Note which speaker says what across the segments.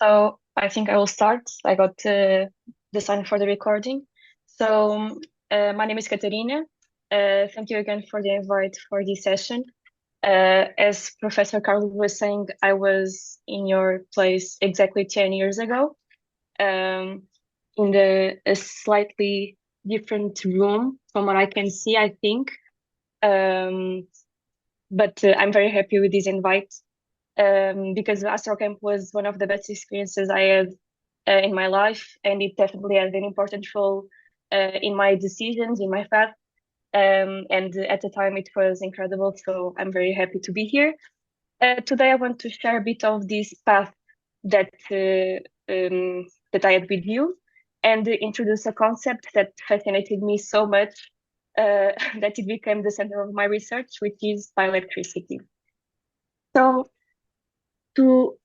Speaker 1: So I think I will start. I got the sign for the recording. So my name is Catarina. Thank you again for the invite for this session. As Professor Carlos was saying, I was in your place exactly 10 years ago, in a slightly different room from what I can see, I think. Um, but I'm very happy with this invite because Astrocamp was one of the best experiences I had in my life, and it definitely had an important role in my decisions, in my path. And at the time, it was incredible. So I'm very happy to be here. Today, I want to share a bit of this path that that I had with you, and introduce a concept that fascinated me so much that it became the center of my research, which is bioelectricity. So to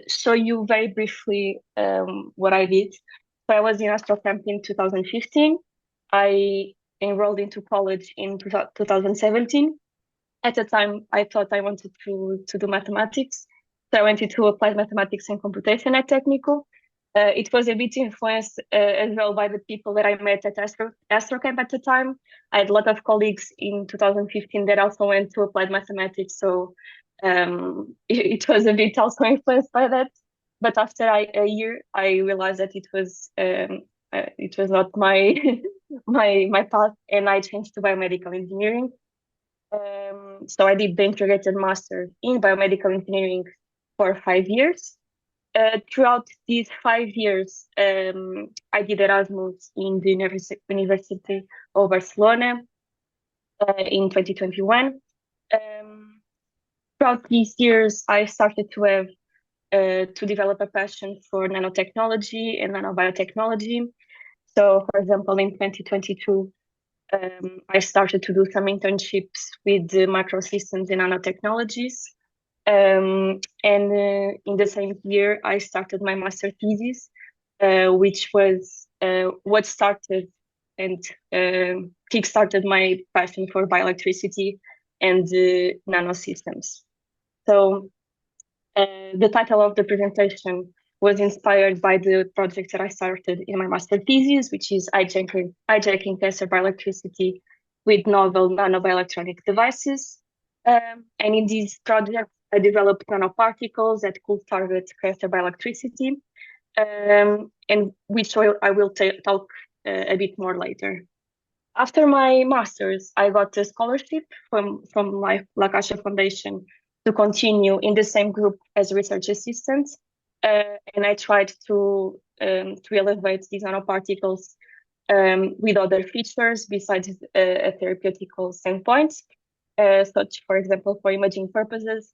Speaker 1: show you very briefly what I did. So I was in Astrocamp in 2015. I enrolled into college in 2017. At the time, I thought I wanted to do mathematics. So I went into applied mathematics and computation at Technical. It was a bit influenced as well by the people that I met at Astrocamp at the time. I had a lot of colleagues in 2015 that also went to applied mathematics. So it was a bit also influenced by that. But after a year, I realized that it was not my my path, and I changed to biomedical engineering. So I did the integrated master in biomedical engineering for 5 years. Throughout these 5 years, I did Erasmus in the University of Barcelona in 2021. Um, Throughout these years, I started to have to develop a passion for nanotechnology and nanobiotechnology. So, for example, in 2022, I started to do some internships with the microsystems and nanotechnologies. And in the same year, I started my master thesis, which was what started and kickstarted my passion for bioelectricity and nanosystems. So the title of the presentation was inspired by the project that I started in my master thesis, which is hijacking cancer bioelectricity with novel nanobioelectronic devices. And in this project, I developed nanoparticles that could target cancer bioelectricity, and which I will talk a bit more later. After my master's, I got a scholarship from my La Caixa Foundation to continue in the same group as research assistant. And I tried to elevate these nanoparticles with other features besides a therapeutical standpoint, such, for example, for imaging purposes.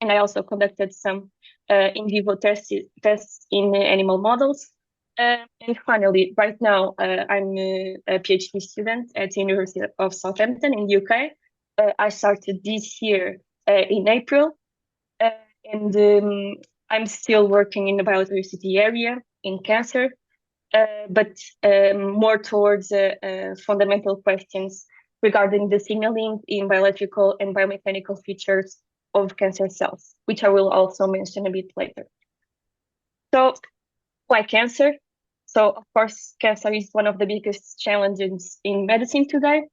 Speaker 1: And I also conducted some in vivo tests in animal models. And finally, right now, I'm a PhD student at the University of Southampton in the UK. I started this year in April, uh, and I'm still working in the biodiversity area in cancer, but more towards fundamental questions regarding the signaling in biological and biomechanical features of cancer cells, which I will also mention a bit later. So, why cancer? So, of course, cancer is one of the biggest challenges in medicine today.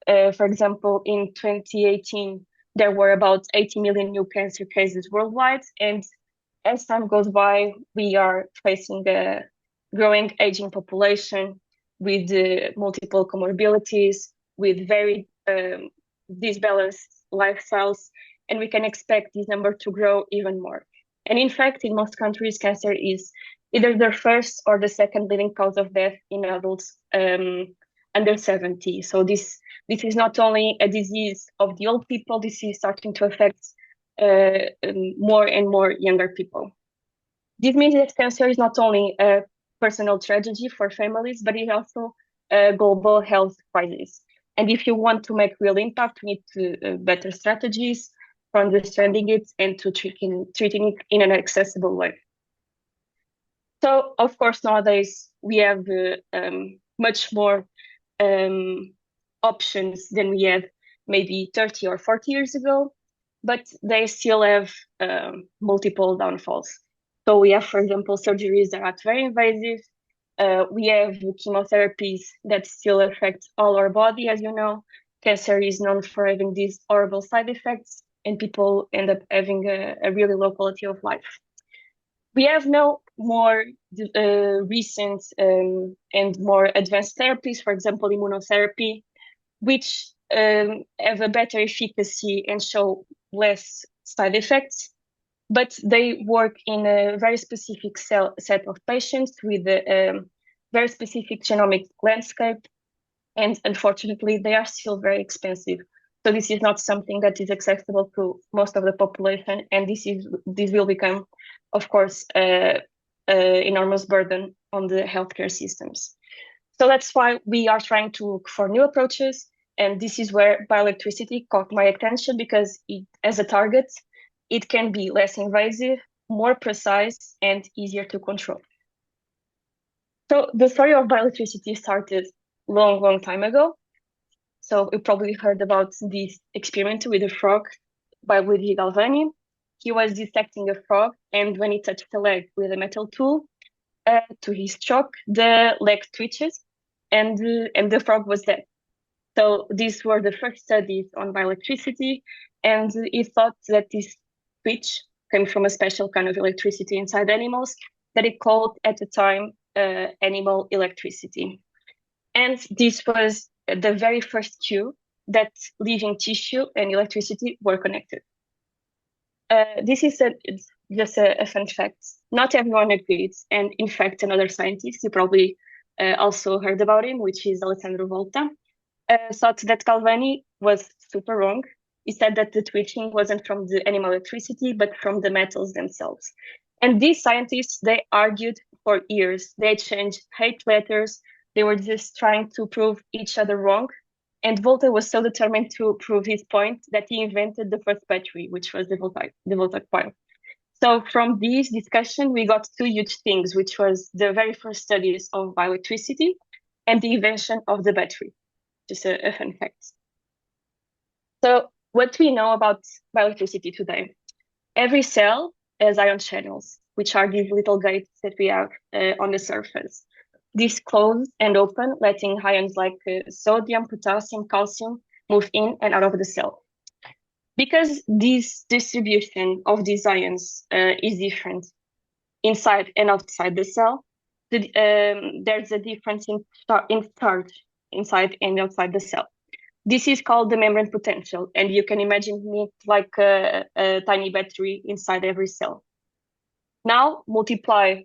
Speaker 1: For example, in 2018, there were about 80 million new cancer cases worldwide. And as time goes by, we are facing a growing aging population with multiple comorbidities, with very disbalanced lifestyles, and we can expect this number to grow even more. And in fact, in most countries, cancer is either the first or the second leading cause of death in adults under 70. So this is not only a disease of the old people, this is starting to affect more and more younger people. This means that cancer is not only a personal tragedy for families, but it's also a global health crisis. And if you want to make real impact, we need to, better strategies for understanding it and to treating it in an accessible way. So, of course, nowadays we have much more um, options than we had maybe 30 or 40 years ago, but they still have multiple downfalls. So we have, for example, surgeries that are very invasive. We have chemotherapies that still affect all our body, as you know. Cancer is known for having these horrible side effects, and people end up having a really low quality of life. We have now more recent and more advanced therapies, for example, immunotherapy, which have a better efficacy and show less side effects, but they work in a very specific set of patients with a very specific genomic landscape, and unfortunately, they are still very expensive. So this is not something that is accessible to most of the population, and this will become, of course, enormous burden on the healthcare systems. So that's why we are trying to look for new approaches, and this is where bioelectricity caught my attention because as a target, it can be less invasive, more precise, and easier to control. So the story of bioelectricity started long time ago. So you probably heard about this experiment with a frog by Luigi Galvani. He was dissecting a frog, and when he touched the leg with a metal tool, to his shock, the leg twitches, and the frog was dead. So these were the first studies on bioelectricity, and he thought that this twitch came from a special kind of electricity inside animals that he called at the time animal electricity. And this was the very first cue that living tissue and electricity were connected. This is just a fun fact. Not everyone agrees, and in fact, another scientist, you probably also heard about him, which is Alessandro Volta, thought that Galvani was super wrong. He said that the twitching wasn't from the animal electricity, but from the metals themselves. And these scientists, they argued for years. They exchanged hate letters. They were just trying to prove each other wrong. And Volta was so determined to prove his point that he invented the first battery, which was the Voltaic coil. So from this discussion, we got two huge things, which was the very first studies of bioelectricity and the invention of the battery. Just a fun fact. So what we know about bioelectricity today, every cell has ion channels, which are these little gates that we have on the surface. These close and open, letting ions like sodium, potassium, calcium move in and out of the cell. Because this distribution of these ions is different inside and outside the cell, there's a difference in charge inside and outside the cell. This is called the membrane potential, and you can imagine it like a tiny battery inside every cell. Now multiply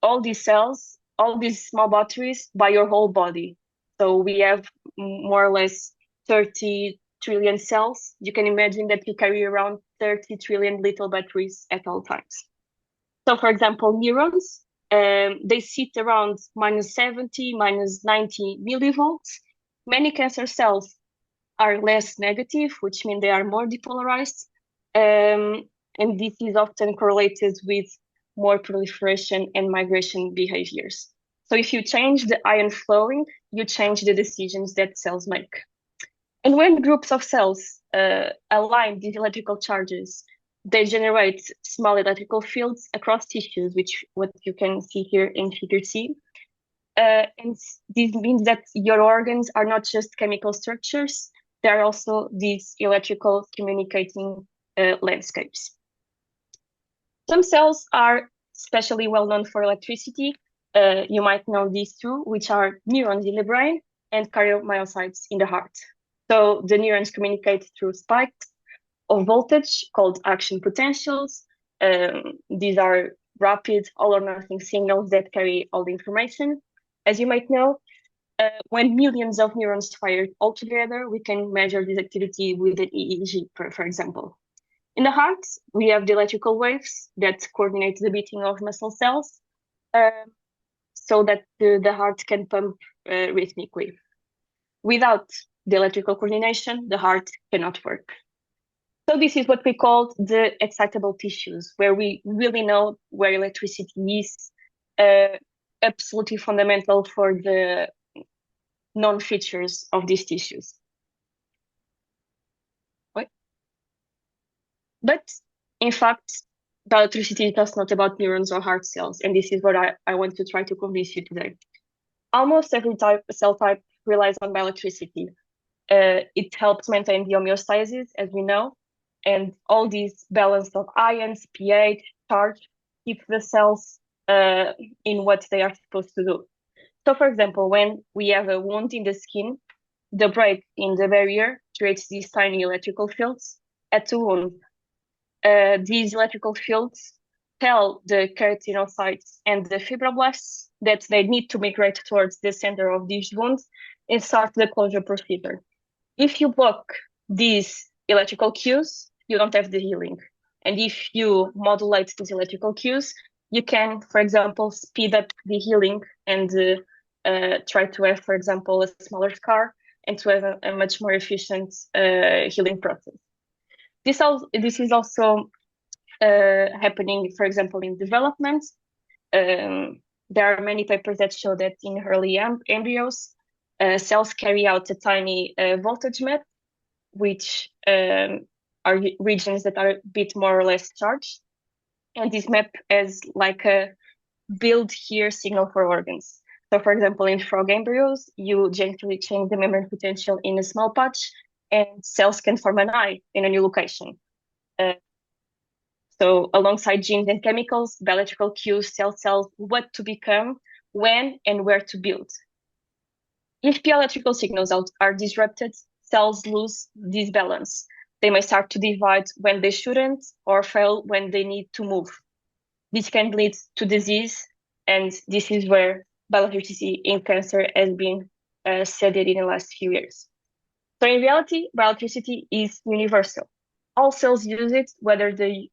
Speaker 1: all these cells, all these small batteries by your whole body. So we have more or less 30 trillion cells. You can imagine that you carry around 30 trillion little batteries at all times. So for example, neurons, they sit around minus 70, minus 90 millivolts. Many cancer cells are less negative, which means they are more depolarized. And this is often correlated with more proliferation and migration behaviors. So if you change the ion flowing, you change the decisions that cells make. And when groups of cells align these electrical charges, they generate small electrical fields across tissues, which what you can see here in figure C. And this means that your organs are not just chemical structures, they are also these electrical communicating landscapes. Some cells are especially well known for electricity. You might know these two, which are neurons in the brain and cardiomyocytes in the heart. So the neurons communicate through spikes of voltage called action potentials. These are rapid all or nothing signals that carry all the information. As you might know, when millions of neurons fire all together, we can measure this activity with an EEG, for example. In the heart, we have the electrical waves that coordinate the beating of muscle cells so that the heart can pump rhythmically. Without the electrical coordination, the heart cannot work. So this is what we call the excitable tissues, where we really know where electricity is, absolutely fundamental for the known features of these tissues. But in fact, bioelectricity is just not about neurons or heart cells, and this is what I want to try to convince you today. Almost every cell type relies on bioelectricity. It helps maintain the homeostasis, as we know, and all these balance of ions, pH, charge, keep the cells in what they are supposed to do. So, for example, when we have a wound in the skin, the break in the barrier creates these tiny electrical fields at the wound. These electrical fields tell the keratinocytes and the fibroblasts that they need to migrate towards the center of these wounds and start the closure procedure. If you block these electrical cues, you don't have the healing. And if you modulate these electrical cues, you can, for example, speed up the healing and try to have, for example, a smaller scar and to have a much more efficient healing process. This is also happening, for example, in development. There are many papers that show that in early embryos, cells carry out a tiny voltage map, which are regions that are a bit more or less charged. And this map has like a build here signal for organs. So, for example, in frog embryos, you gently change the membrane potential in a small patch, and cells can form an eye in a new location. So alongside genes and chemicals, biological cues tell cells what to become, when, and where to build. If biological signals are disrupted, cells lose this balance. They may start to divide when they shouldn't or fail when they need to move. This can lead to disease, and this is where biology in cancer has been studied in the last few years. So in reality, bioelectricity is universal. All cells use it, whether they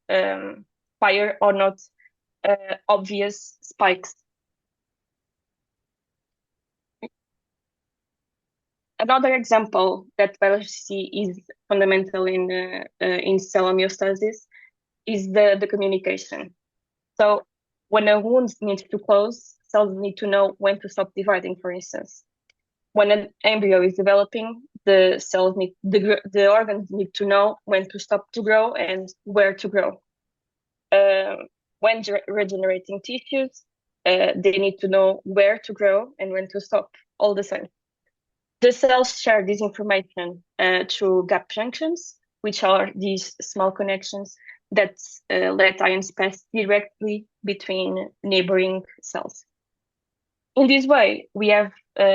Speaker 1: fire or not obvious spikes. Another example that bioelectricity is fundamental in cell homeostasis is the communication. So when a wound needs to close, cells need to know when to stop dividing, for instance. When an embryo is developing, the organs need to know when to stop to grow and where to grow. When regenerating tissues, they need to know where to grow and when to stop, all the same. The cells share this information through gap junctions, which are these small connections that let ions pass directly between neighboring cells. In this way, we have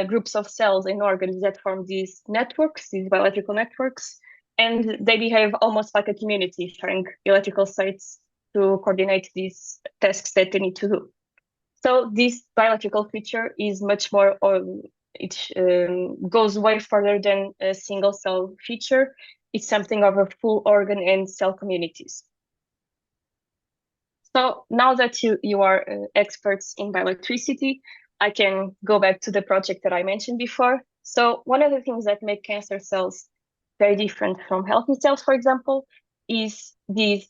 Speaker 1: groups of cells and organs that form these networks, these biological networks, and they behave almost like a community, sharing electrical states to coordinate these tasks that they need to do. So this biological feature is much more, it goes way further than a single cell feature. It's something of a full organ and cell communities. So now that you are experts in bioelectricity, I can go back to the project that I mentioned before. So one of the things that make cancer cells very different from healthy cells, for example, is this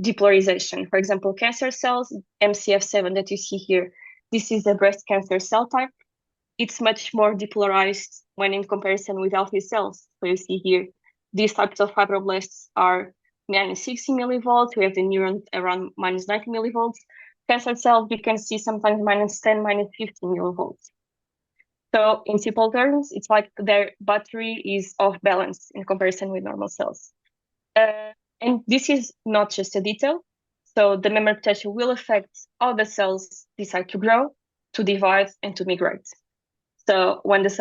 Speaker 1: depolarization. For example, cancer cells, MCF7 that you see here, this is a breast cancer cell type. It's much more depolarized when in comparison with healthy cells. So you see here, these types of fibroblasts are minus 60 millivolts. We have the neurons around minus 90 millivolts. Cancer cells, we can see sometimes minus 10, minus 15 millivolts. So in simple terms, it's like their battery is off balance in comparison with normal cells. And this is not just a detail. So the membrane potential will affect how the cells decide to grow, to divide, and to migrate. So when this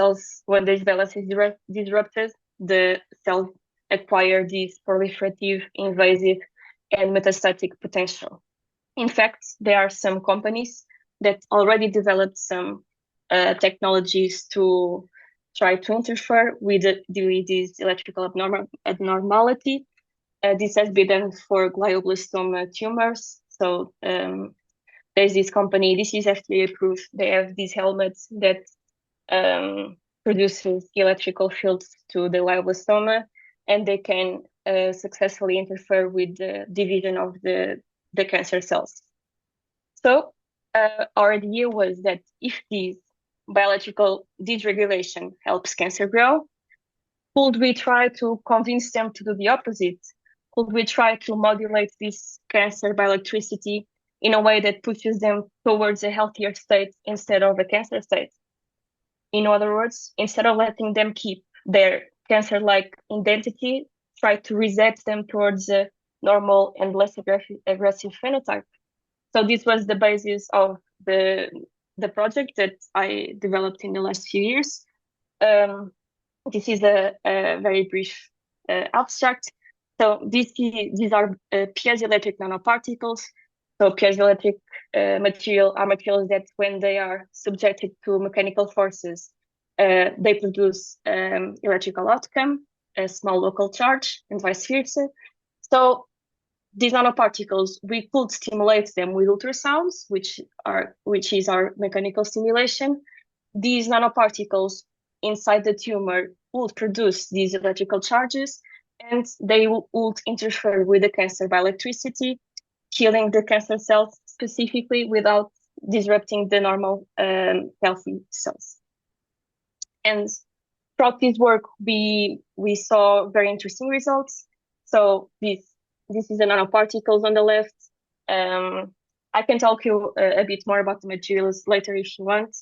Speaker 1: balance is disrupted, the cells acquire this proliferative, invasive, and metastatic potential. In fact, there are some companies that already developed some technologies to try to interfere with this electrical abnormality. This has been done for glioblastoma tumors. So there's this company, this is FDA approved. They have these helmets that produces electrical fields to the glioblastoma, and they can successfully interfere with the division of the cancer cells. So our idea was that if this biological dysregulation helps cancer grow, could we try to convince them to do the opposite? could we try to modulate this cancer by electricity in a way that pushes them towards a healthier state instead of a cancer state? In other words, instead of letting them keep their cancer-like identity, try to reset them towards a normal and less aggressive phenotype. So this was the basis of the project that I developed in the last few years. This is a very brief abstract. So these are piezoelectric nanoparticles. So piezoelectric material are materials that when they are subjected to mechanical forces, they produce electrical outcome, a small local charge, and vice versa. So these nanoparticles, we could stimulate them with ultrasounds, which is our mechanical stimulation. These nanoparticles inside the tumor would produce these electrical charges, and they would interfere with the cancer by electricity, killing the cancer cells specifically without disrupting the normal healthy cells. And throughout this work, we saw very interesting results. So this is the nanoparticles on the left. I can talk you a bit more about the materials later if you want.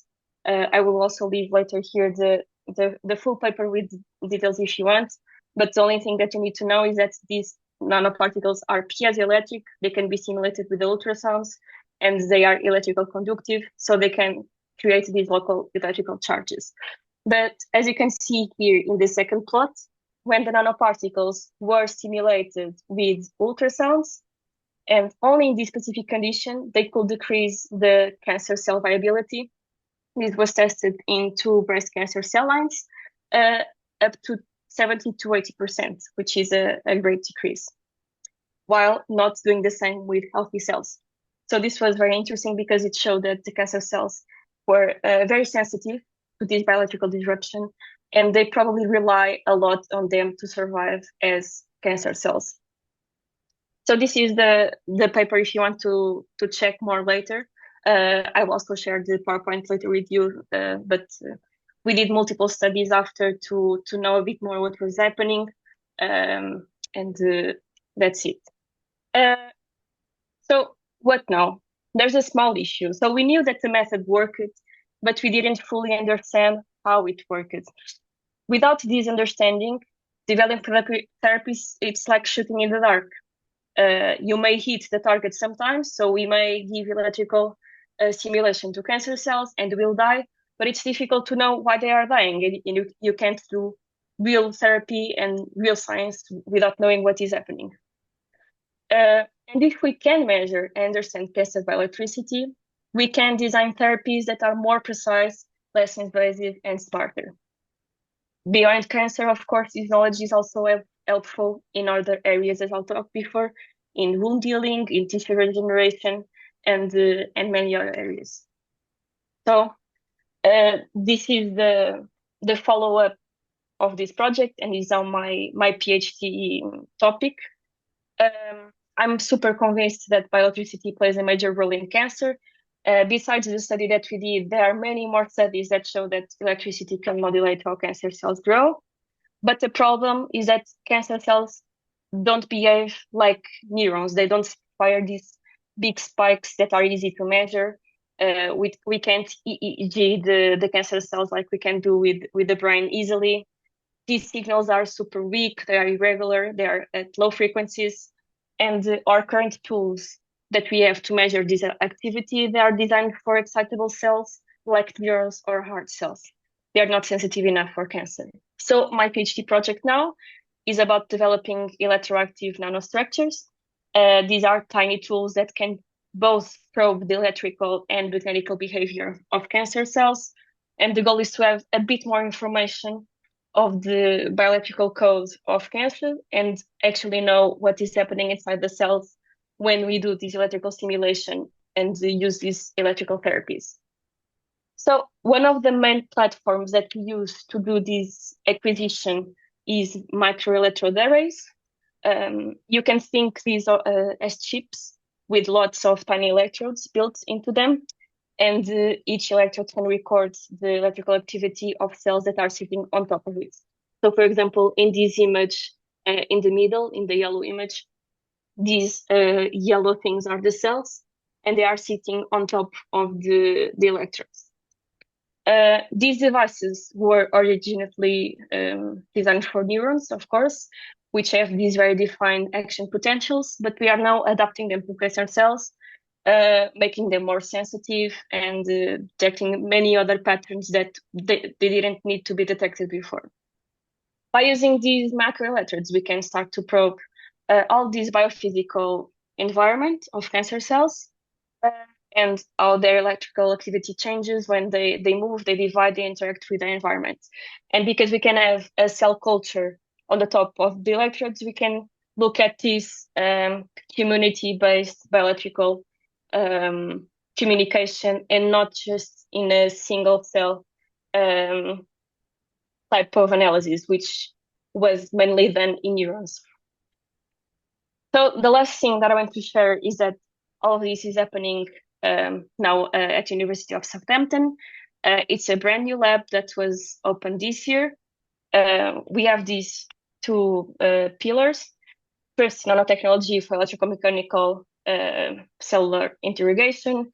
Speaker 1: I will also leave later here the full paper with details if you want. But the only thing that you need to know is that these nanoparticles are piezoelectric. They can be simulated with the ultrasounds, and they are electrical conductive, so they can create these local electrical charges. But as you can see here in the second plot, when the nanoparticles were stimulated with ultrasounds, and only in this specific condition, they could decrease the cancer cell viability. This was tested in 2 breast cancer cell lines, up to 70 to 80%, which is a great decrease, while not doing the same with healthy cells. So this was very interesting because it showed that the cancer cells were very sensitive to this biological disruption, and they probably rely a lot on them to survive as cancer cells. So this is the paper if you want to check more later. I will also share the PowerPoint later with you, but we did multiple studies after to know a bit more what was happening, and that's it. So what now? There's a small issue. So we knew that the method worked, but we didn't fully understand how it worked. Without this understanding, developing therapies, it's like shooting in the dark. You may hit the target sometimes, so we may give electrical stimulation to cancer cells and will die, but it's difficult to know why they are dying, and you can't do real therapy and real science without knowing what is happening. And if we can measure and understand cancer by electricity, we can design therapies that are more precise, less invasive, and smarter. Beyond cancer, of course, this knowledge is also helpful in other areas, as I'll talk before, in wound healing, in tissue regeneration, and many other areas. So this is the follow-up of this project, and is on my PhD topic. I'm super convinced that bioelectricity plays a major role in cancer. Besides the study that we did, there are many more studies that show that electricity can modulate how cancer cells grow. But the problem is that cancer cells don't behave like neurons. They don't fire these big spikes that are easy to measure. We can't EEG the cancer cells like we can do with the brain easily. These signals are super weak, they are irregular, they are at low frequencies, and our current tools that we have to measure this activity, they are designed for excitable cells like neurons or heart cells. They are not sensitive enough for cancer. So my PhD project now is about developing electroactive nanostructures. These are tiny tools that can both probe the electrical and mechanical behavior of cancer cells. And the goal is to have a bit more information of the bioelectrical code of cancer and actually know what is happening inside the cells when we do this electrical stimulation and use these electrical therapies. So one of the main platforms that we use to do this acquisition is microelectrode arrays. You can think these as chips with lots of tiny electrodes built into them, and each electrode can record the electrical activity of cells that are sitting on top of it. So for example, in this image, In the middle, in the yellow image, these yellow things are the cells, and they are sitting on top of the electrodes. These devices were originally designed for neurons, of course, which have these very defined action potentials, but we are now adapting them to cancer cells, making them more sensitive and detecting many other patterns that they didn't need to be detected before. By using these macroelectrodes, we can start to probe all these biophysical environment of cancer cells uh, and how their electrical activity changes when they move, they divide, they interact with the environment. And because we can have a cell culture on the top of the electrodes, we can look at this community-based bioelectrical communication and not just in a single cell um, type of analysis, which was mainly done in neurons. So the last thing that I want to share is that all of this is happening now at the University of Southampton. It's a brand new lab that was opened this year. We have these two pillars. First, nanotechnology for electromechanical cellular interrogation.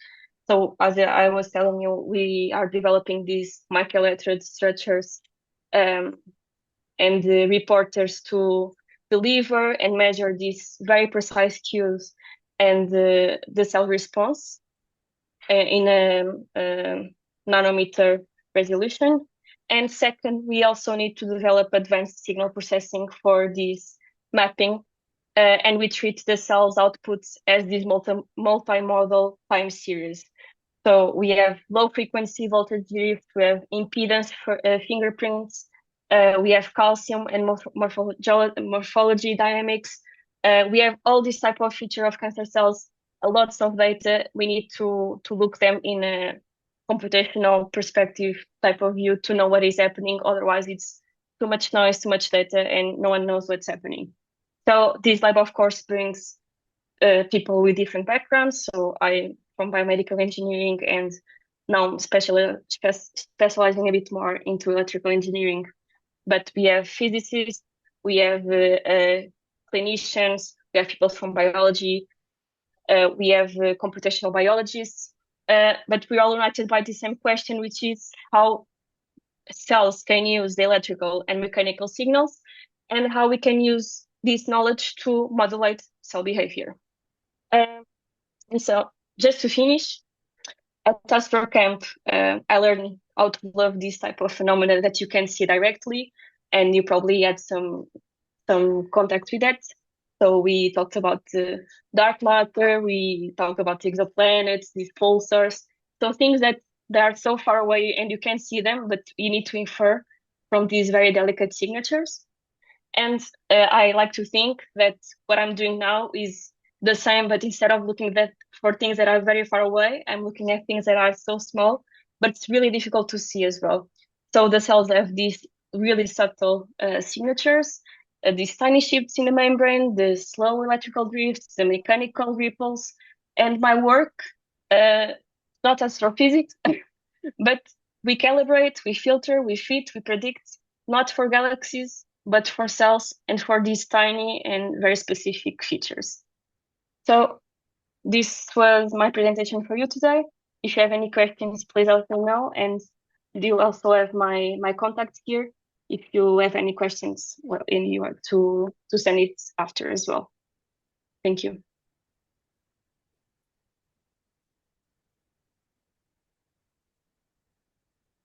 Speaker 1: So as I was telling you, we are developing these microelectrode structures um, and the reporters to deliver and measure these very precise cues and the cell response in a nanometer resolution. And second, we also need to develop advanced signal processing for this mapping, and we treat the cell's outputs as this multimodal time series. So we have low frequency voltage drift, we have impedance for fingerprints, we have calcium and morphology dynamics. We have all this type of feature of cancer cells, lots of data. We need to look them in a computational perspective type of view to know what is happening. Otherwise, it's too much noise, too much data, and no one knows what's happening. So this lab, of course, brings people with different backgrounds. So I'm from biomedical engineering and now I'm specializing a bit more into electrical engineering. But we have physicists, we have clinicians, we have people from biology, we have computational biologists, but we're all united by the same question, which is how cells can use the electrical and mechanical signals and how we can use this knowledge to modulate cell behavior. And so, just to finish, at Tasker Camp, I learned how to love this type of phenomena that you can see directly, and you probably had some contact with that. So we talked about the dark matter, we talked about exoplanets, these pulsars, so things that they are so far away and you can't see them, but you need to infer from these very delicate signatures. And I like to think that what I'm doing now is the same, but instead of looking at for things that are very far away, I'm looking at things that are so small, but it's really difficult to see as well. So the cells have these really subtle signatures, these tiny shifts in the membrane, the slow electrical drifts, the mechanical ripples, and my work, uh, not astrophysics, but we calibrate, we filter, we fit, we predict, not for galaxies, but for cells and for these tiny and very specific features. So this was my presentation for you today. If you have any questions, please let me know. And you also have my contacts here. If you have any questions, well, and you want to send it after as well. Thank you.